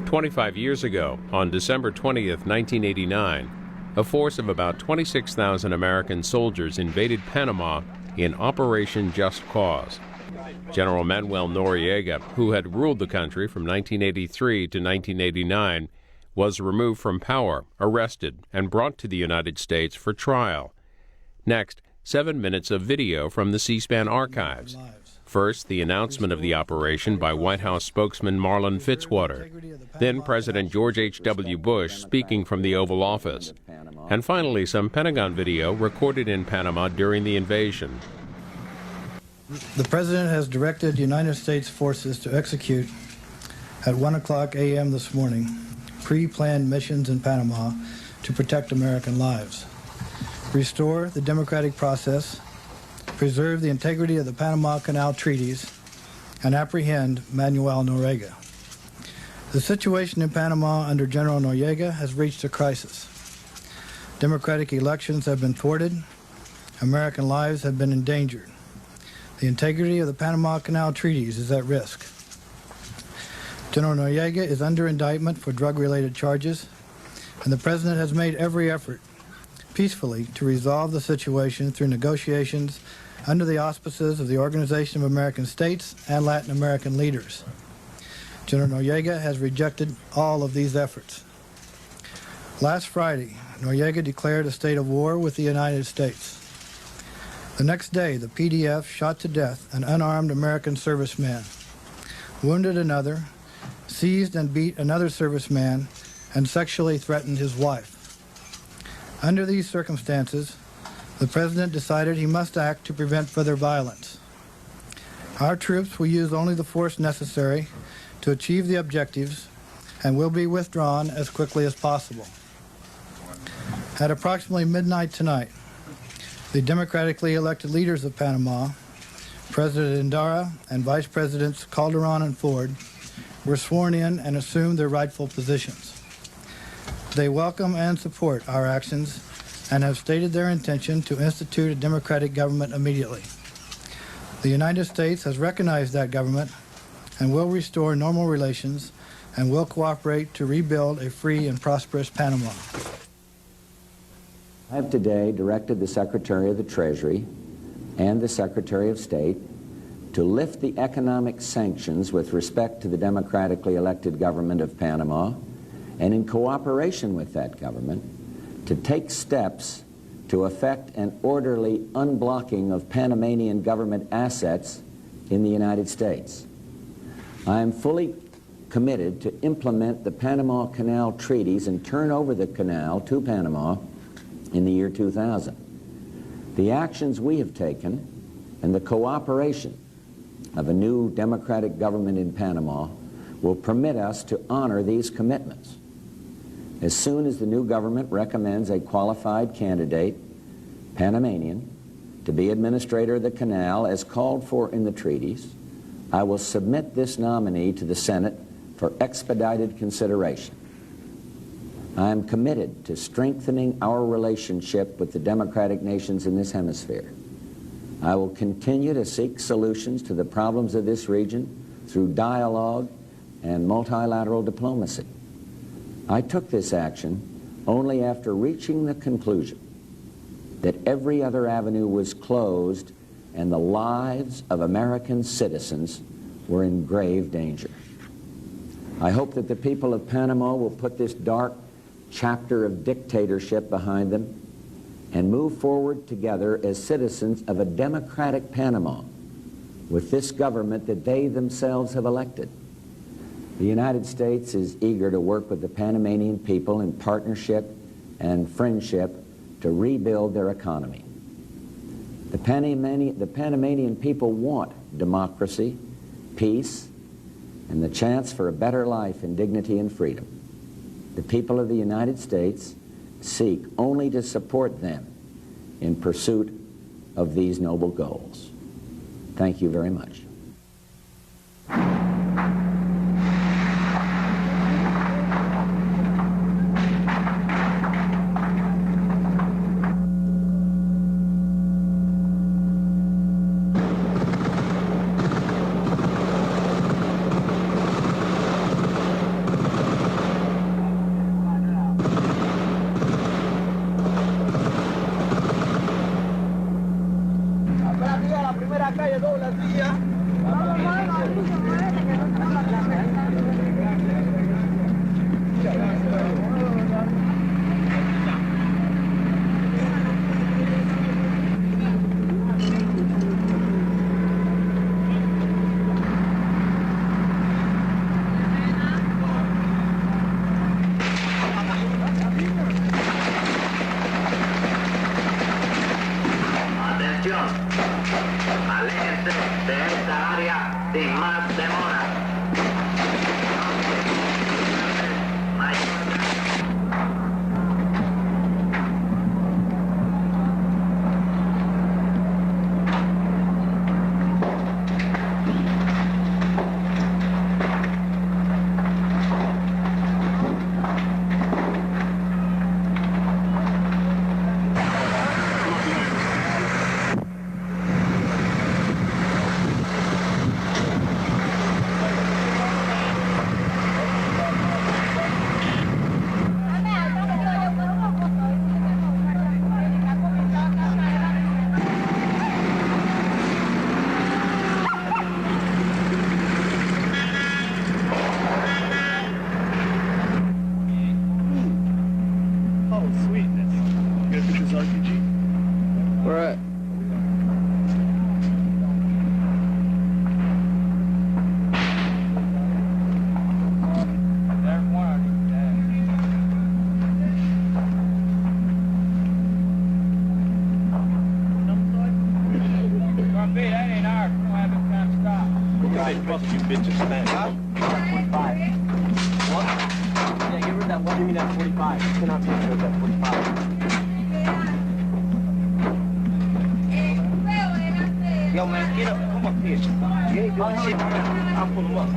25 years ago, on December 20th, 1989, a force of about 26,000 American soldiers invaded Panama in Operation Just Cause. General Manuel Noriega, who had ruled the country from 1983 to 1989, was removed from power, arrested, and brought to the United States for trial. Next, 7 minutes of video from the C-SPAN archives. First, the announcement of the operation by White House spokesman Marlin Fitzwater. Then President George H.W. Bush speaking from the Oval Office. And finally, some Pentagon video recorded in Panama during the invasion. The President has directed United States forces to execute at 1 o'clock a.m. this morning pre-planned missions in Panama to protect American lives, restore the democratic process, preserve the integrity of the Panama Canal treaties, and apprehend Manuel Noriega. The situation in Panama under General Noriega has reached a crisis. Democratic elections have been thwarted. American lives have been endangered. The integrity of the Panama Canal treaties is at risk. General Noriega is under indictment for drug-related charges, and the President has made every effort peacefully to resolve the situation through negotiations under the auspices of the Organization of American States and Latin American leaders. General Noriega has rejected all of these efforts. Last Friday, Noriega declared a state of war with the United States. The next day, the PDF shot to death an unarmed American serviceman, wounded another, seized and beat another serviceman, and sexually threatened his wife. Under these circumstances, the President decided he must act to prevent further violence. Our troops will use only the force necessary to achieve the objectives and will be withdrawn as quickly as possible. At approximately midnight tonight, the democratically elected leaders of Panama, President Endara and Vice Presidents Calderon and Ford, were sworn in and assumed their rightful positions. They welcome and support our actions and have stated their intention to institute a democratic government immediately. The United States has recognized that government and will restore normal relations and will cooperate to rebuild a free and prosperous Panama. I have today directed the Secretary of the Treasury and the Secretary of State to lift the economic sanctions with respect to the democratically elected government of Panama, and in cooperation with that government, to take steps to effect an orderly unblocking of Panamanian government assets in the United States. I am fully committed to implement the Panama Canal treaties and turn over the canal to Panama in the year 2000. The actions we have taken and the cooperation of a new democratic government in Panama will permit us to honor these commitments. As soon as the new government recommends a qualified candidate, Panamanian, to be administrator of the canal as called for in the treaties, I will submit this nominee to the Senate for expedited consideration. I am committed to strengthening our relationship with the democratic nations in this hemisphere. I will continue to seek solutions to the problems of this region through dialogue and multilateral diplomacy. I took this action only after reaching the conclusion that every other avenue was closed and the lives of American citizens were in grave danger. I hope that the people of Panama will put this dark chapter of dictatorship behind them and move forward together as citizens of a democratic Panama with this government that they themselves have elected. The United States is eager to work with the Panamanian people in partnership and friendship to rebuild their economy. The Panamanian people want democracy, peace, and the chance for a better life in dignity and freedom. The people of the United States seek only to support them in pursuit of these noble goals. Thank you very much. What do you mean at 45? You cannot be here at 45. Yo, man, get up. Come up here. You ain't doing shit. I'll pull him up.